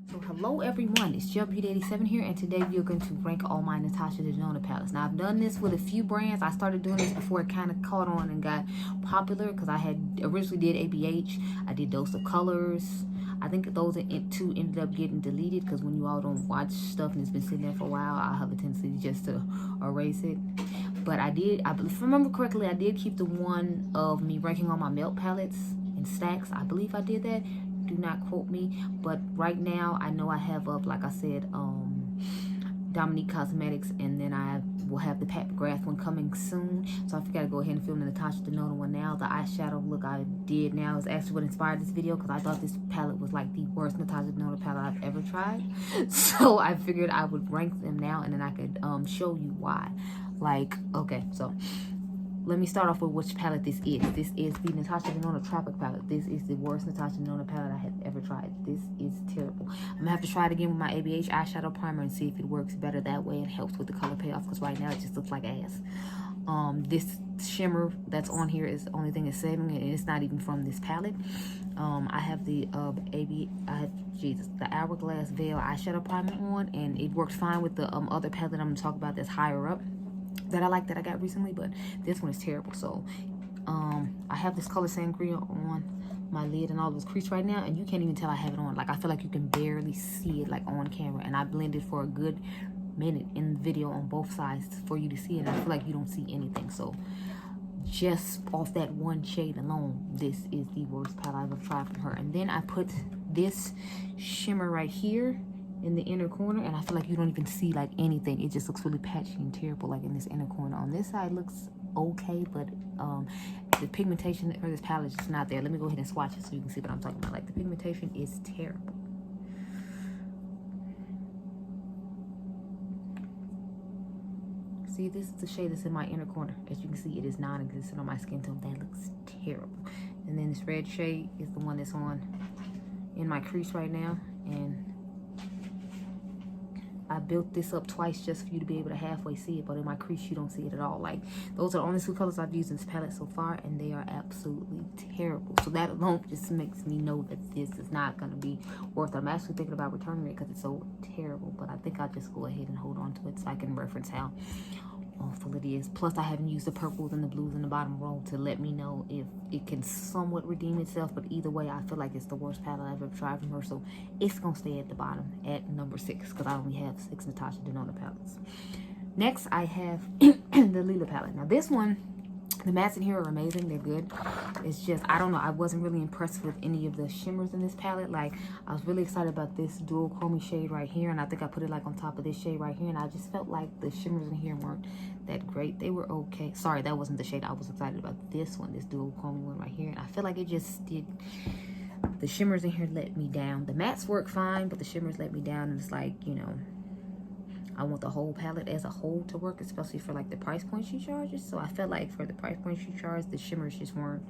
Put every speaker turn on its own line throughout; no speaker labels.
So hello everyone, it's Beauty87 here, and today we are going to rank all my Natasha Denona palettes. Now I've done this with a few brands. I started doing this before it kind of caught on and got popular because I had originally did ABH, I did Dose of Colors. I think those two ended up getting deleted because when you all don't watch stuff and it's been sitting there for a while, I have a tendency just to erase it. But if I remember correctly, I did keep the one of me ranking all my melt palettes in stacks. I believe I did that. Do not quote me, but right now I know I have up, like I said, Dominique Cosmetics, and then I will have the Pat McGrath one coming soon. So I forgot to go ahead and film the Natasha Denona one now. The eyeshadow look I did now is actually what inspired this video, because I thought this palette was like the worst Natasha Denona palette I've ever tried. So I figured I would rank them now, and then I could show you why. Like, okay, so let me start off with which palette this is. This is the Natasha Denona Tropic palette. This is the worst Natasha Denona palette I have ever tried. This is terrible. I'm gonna have to try it again with my ABH eyeshadow primer and see if it works better that way and helps with the color payoff, because right now it just looks like ass. This shimmer that's on here is the only thing that's saving it, and it's not even from this palette. I have the the Hourglass Veil eyeshadow primer on, and it works fine with the other palette I'm gonna talk about that's higher up, that I like, that I got recently, but this one is terrible. So I have this color Sangria on my lid and all those crease right now, and you can't even tell I have it on. Like, I feel like you can barely see it like on camera, and I blended for a good minute in the video on both sides for you to see it, and I feel like you don't see anything. So just off that one shade alone, this is the worst palette I've ever tried from her. And then I put this shimmer right here in the inner corner, and I feel like you don't even see like anything. It just looks really patchy and terrible, like in this inner corner. On this side looks okay, but the pigmentation for this palette is just not there. Let me go ahead and swatch it so you can see what I'm talking about. Like, the pigmentation is terrible. See, this is the shade that's in my inner corner. As you can see, it is non-existent on my skin tone. That looks terrible. And then this red shade is the one that's on in my crease right now, and I built this up twice just for you to be able to halfway see it, but in my crease you don't see it at all. Like, those are the only two colors I've used in this palette so far, and they are absolutely terrible. So that alone just makes me know that this is not going to be worth it. I'm actually thinking about returning it because it's so terrible, but I think I'll just go ahead and hold on to it so I can reference how awful it is. Plus, I haven't used the purples and the blues in the bottom row to let me know if it can somewhat redeem itself, but either way, I feel like it's the worst palette I've ever tried from her, so it's gonna stay at the bottom at number 6, because I only have 6 Natasha Denona palettes. Next, I have the Lila palette. Now this one, the mattes in here are amazing. They're good. It's just, I don't know, I wasn't really impressed with any of the shimmers in this palette. Like, I was really excited about this dual chromey shade right here, and I think I put it like on top of this shade right here, and I just felt like the shimmers in here weren't that great. They were okay. Sorry, that wasn't the shade I was excited about. This one, this dual chromey one right here, and I feel like it just did, the shimmers in here let me down. The mattes work fine, but the shimmers let me down, and it's like, you know, I want the whole palette as a whole to work, especially for like the price point she charges. So I felt like for the price point she charged, the shimmers just weren't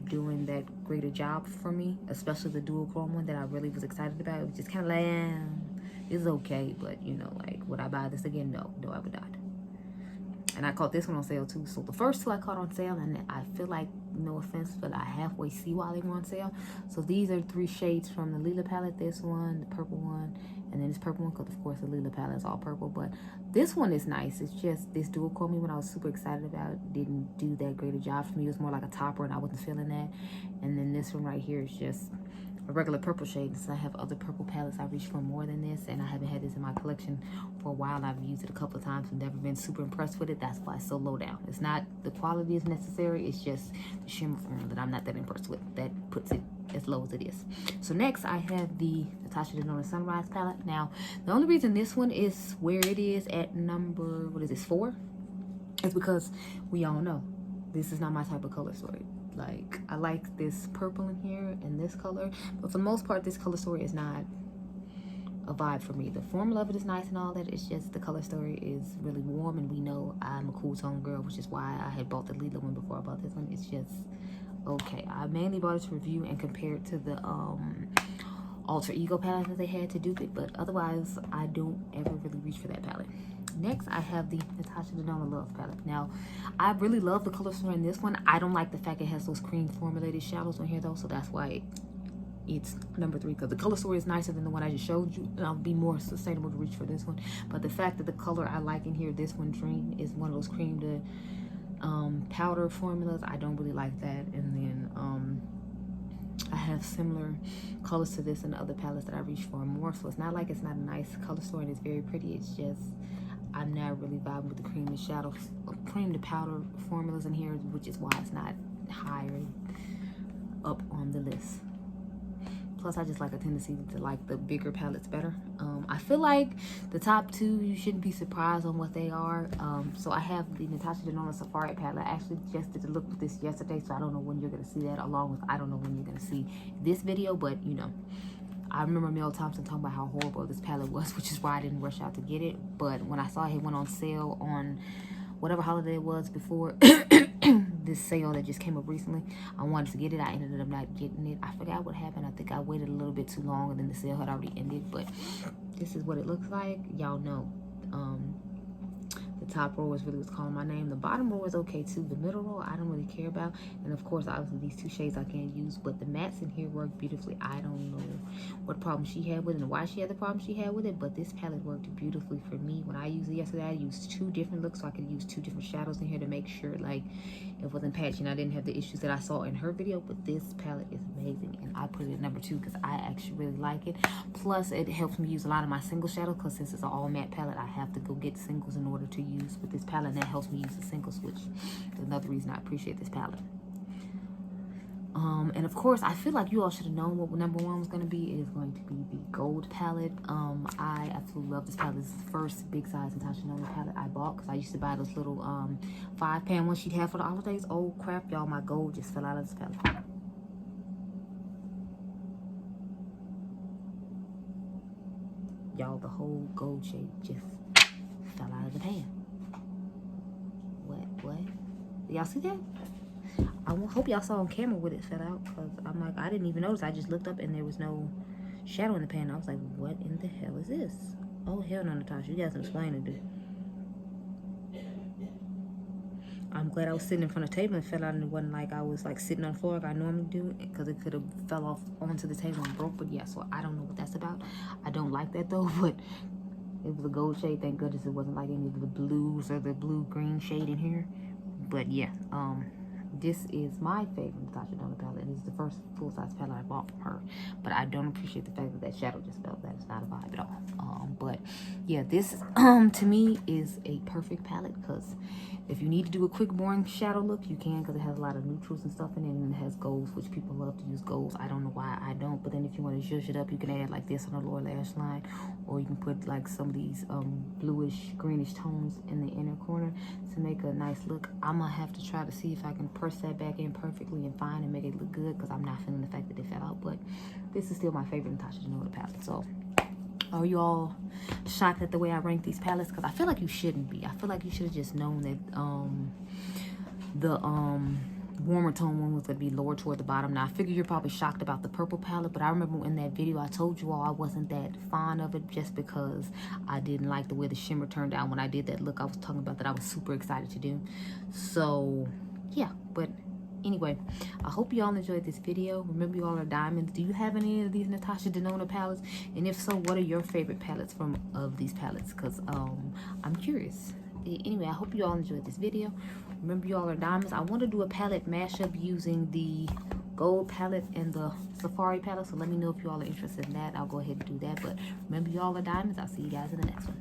doing that great a job for me, especially the dual chrome one that I really was excited about. It was just kind of like, it's okay, but you know, like, would I buy this again? No, I would not. And I caught this one on sale too. So the first two I caught on sale, and I feel like, no offense, but I halfway see why they were on sale. So these are 3 shades from the Lila palette. This one, the purple one, and then this purple one, because of course the Lila palette is all purple. But this one is nice. It's just this dual chromey one I was super excited about didn't do that great a job for me. It was more like a topper, and I wasn't feeling that. And then this one right here is just a regular purple shade. And so I have other purple palettes I reach for more than this, and I haven't had this in my collection for a while. I've used it a couple of times and never been super impressed with it. That's why it's so low down. It's not the quality is necessary, it's just the shimmer form that I'm not that impressed with that puts it as low as it is. So next I have the Natasha Denona Sunrise palette. Now the only reason this one is where it is at number, what is this, 4, is because we all know this is not my type of color story. Like, I like this purple in here and this color, but for the most part this color story is not a vibe for me. The formula of it is nice and all that, it's just the color story is really warm, and we know I'm a cool tone girl, which is why I had bought the Lila one before I bought this one. It's just okay. I mainly bought it to review and compare it to the Alter Ego palette that they had to dupe it, but otherwise I don't ever really reach for that palette. Next, I have the Natasha Denona Love palette. Now, I really love the color story in this one. I don't like the fact it has those cream formulated shadows on here though, so that's why it's number 3, because the color story is nicer than the one I just showed you, and I'll be more sustainable to reach for this one. But the fact that the color I like in here, this one, Dream, is one of those cream to powder formulas, I don't really like that. And then I have similar colors to this and the other palettes that I reach for more, so it's not like it's not a nice color story and it's very pretty. It's just I'm not really vibing with the cream to shadow, cream to powder formulas in here, which is why it's not higher up on the list. Plus, I just like a tendency to like the bigger palettes better. I feel like the top 2, you shouldn't be surprised on what they are. So I have the Natasha Denona Safari palette. I actually just did a look with this yesterday, so I don't know when you're going to see that, along with I don't know when you're going to see this video, but you know. I remember Mel Thompson talking about how horrible this palette was, which is why I didn't rush out to get it. But when I saw it went on sale on whatever holiday it was before this sale that just came up recently, I wanted to get it. I ended up not getting it. I forgot what happened. I think I waited a little bit too long, and then the sale had already ended. But this is what it looks like. Y'all know the top row is really what's calling my name. The bottom row is okay too. The middle row I don't really care about, and of course obviously these 2 shades I can't use, but the mattes in here work beautifully. I don't know what problem she had with it and why she had the problem she had with it, but this palette worked beautifully for me. When I used it yesterday, I used 2 different looks, so I could use 2 different shadows in here to make sure like it wasn't patchy and I didn't have the issues that I saw in her video. But this palette is amazing, and I put it at number 2 because I actually really like it. Plus it helps me use a lot of my single shadows, because since it's an all matte palette, I have to go get singles in order to use with this palette, and that helps me use the single switch. That's another reason I appreciate this palette. And of course, I feel like you all should have known what number 1 was going to be. It is going to be the gold palette. I absolutely love this palette. This is the first big size Natasha Denona palette I bought, because I used to buy those little 5-pan ones she'd have for the holidays. Oh crap, y'all, my gold just fell out of this palette. Y'all, the whole gold shade just fell out of the pan. What? Y'all see that? I hope y'all saw on camera what it fell out, because I'm like, I didn't even notice. I just looked up and there was no shadow in the pan. I was like, what in the hell is this? Oh, hell no, Natasha. You got some explaining to do. I'm glad I was sitting in front of the table and fell out, and it wasn't like I was like sitting on the floor like I normally do, because it could have fell off onto the table and broke. But yeah, so I don't know what that's about. I don't like that though, but it was a gold shade. Thank goodness it wasn't like any of the blues or the blue-green shade in here. But yeah, this is my favorite Natasha Denona palette, and it's the first full-size palette I bought from her. But I don't appreciate the fact that that shadow just fell. That is not a vibe at all. But yeah, this to me is a perfect palette, because if you need to do a quick boring shadow look, you can, because it has a lot of neutrals and stuff in it, and it has golds, which people love to use golds. I don't know why I don't. But then if you want to zhuzh it up, you can add like this on the lower lash line, or you can put like some of these bluish greenish tones in the inner corner to make a nice look. I'm gonna have to try to see if I can press that back in perfectly and fine and make it look good, because I'm not feeling the fact that it fell out. But this is still my favorite Natasha Denona palette. So are you all shocked at the way I rank these palettes? Because I feel like you shouldn't be. I feel like you should have just known that the warmer tone one was going to be lower toward the bottom. Now, I figure you're probably shocked about the purple palette, but I remember in that video I told you all I wasn't that fond of it, just because I didn't like the way the shimmer turned out when I did that look I was talking about that I was super excited to do. So, yeah, but anyway, I hope you all enjoyed this video. Remember, you all are diamonds. Do you have any of these Natasha Denona palettes? And if so, what are your favorite palettes of these palettes? Because I'm curious. Anyway, I hope you all enjoyed this video. Remember, you all are diamonds. I want to do a palette mashup using the gold palette and the safari palette, so let me know if you all are interested in that. I'll go ahead and do that. But remember, you all are diamonds. I'll see you guys in the next one.